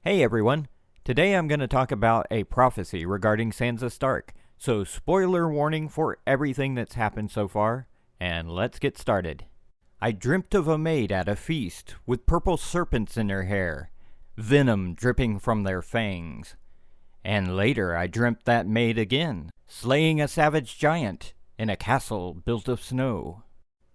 Hey everyone, today I'm going to talk about a prophecy regarding Sansa Stark, so spoiler warning for everything that's happened so far, and let's get started. I dreamt of a maid at a feast, with purple serpents in her hair, venom dripping from their fangs. And later I dreamt that maid again, slaying a savage giant in a castle built of snow.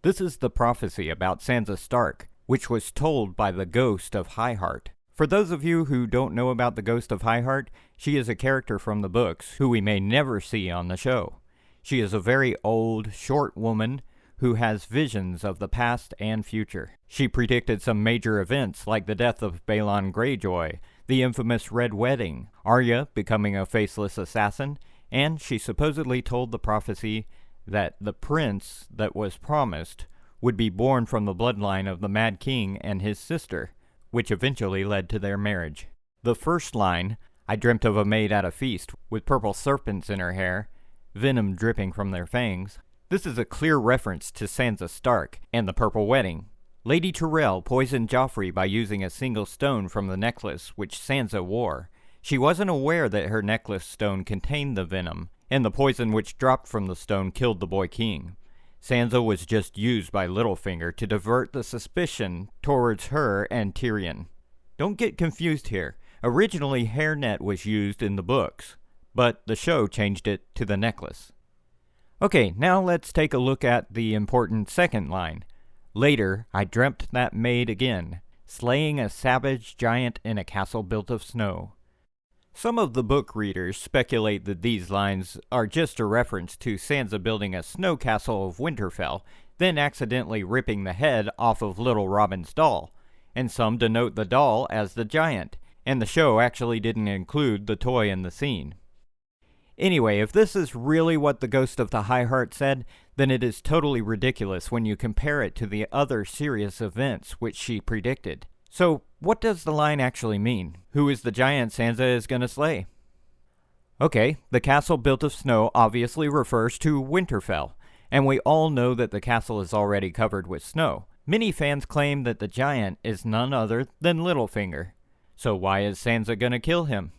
This is the prophecy about Sansa Stark, which was told by the ghost of Highheart. For those of you who don't know about the Ghost of Highheart, she is a character from the books who we may never see on the show. She is a very old, short woman who has visions of the past and future. She predicted some major events like the death of Balon Greyjoy, the infamous Red Wedding, Arya becoming a faceless assassin, and she supposedly told the prophecy that the prince that was promised would be born from the bloodline of the Mad King and his sister, which eventually led to their marriage. The first line, I dreamt of a maid at a feast, with purple serpents in her hair, venom dripping from their fangs. This is a clear reference to Sansa Stark and the Purple Wedding. Lady Tyrell poisoned Joffrey by using a single stone from the necklace which Sansa wore. She wasn't aware that her necklace stone contained the venom, and the poison which dropped from the stone killed the boy king. Sansa was just used by Littlefinger to divert the suspicion towards her and Tyrion. Don't get confused here. Originally, hairnet was used in the books, but the show changed it to the necklace. Okay, now let's take a look at the important second line. Later, I dreamt that maid again, slaying a savage giant in a castle built of snow. Some of the book readers speculate that these lines are just a reference to Sansa building a snow castle of Winterfell, then accidentally ripping the head off of little Robin's doll, and some denote the doll as the giant, and the show actually didn't include the toy in the scene. Anyway, if this is really what the Ghost of the Highheart said, then it is totally ridiculous when you compare it to the other serious events which she predicted. So, what does the line actually mean? Who is the giant Sansa is gonna slay? Okay, the castle built of snow obviously refers to Winterfell, and we all know that the castle is already covered with snow. Many fans claim that the giant is none other than Littlefinger. So why is Sansa gonna kill him?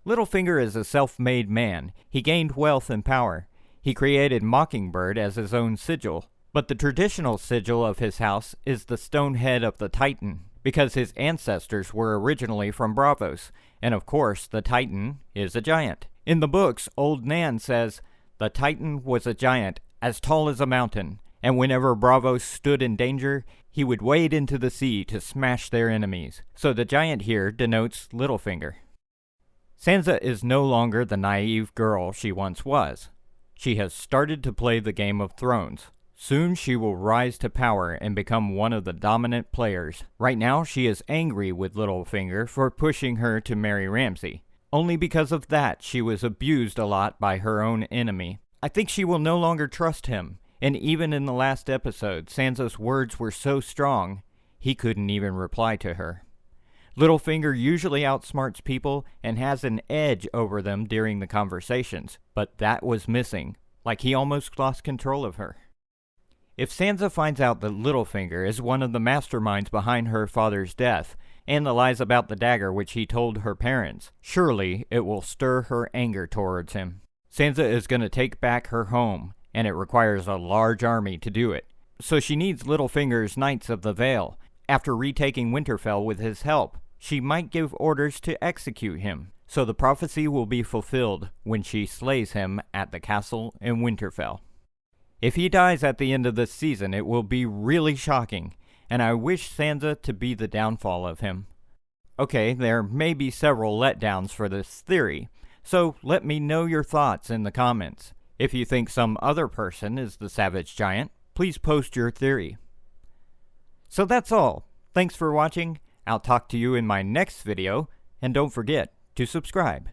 Littlefinger is a self-made man. He gained wealth and power. He created Mockingbird as his own sigil, but the traditional sigil of his house is the stone head of the Titan, because his ancestors were originally from Braavos, and of course the Titan is a giant. In the books, Old Nan says, the Titan was a giant as tall as a mountain, and whenever Braavos stood in danger, he would wade into the sea to smash their enemies. So the giant here denotes Littlefinger. Sansa is no longer the naive girl she once was. She has started to play the Game of Thrones. Soon she will rise to power and become one of the dominant players. Right now she is angry with Littlefinger for pushing her to marry Ramsay. Only because of that she was abused a lot by her own enemy. I think she will no longer trust him, and even in the last episode, Sansa's words were so strong, he couldn't even reply to her. Littlefinger usually outsmarts people and has an edge over them during the conversations, but that was missing, like he almost lost control of her. If Sansa finds out that Littlefinger is one of the masterminds behind her father's death, and the lies about the dagger which he told her parents, surely it will stir her anger towards him. Sansa is going to take back her home, and it requires a large army to do it. So she needs Littlefinger's Knights of the Vale. After retaking Winterfell with his help, she might give orders to execute him. So the prophecy will be fulfilled when she slays him at the castle in Winterfell. If he dies at the end of this season, it will be really shocking, and I wish Sansa to be the downfall of him. Okay, there may be several letdowns for this theory, so let me know your thoughts in the comments. If you think some other person is the savage giant, please post your theory. So that's all. Thanks for watching. I'll talk to you in my next video, and don't forget to subscribe.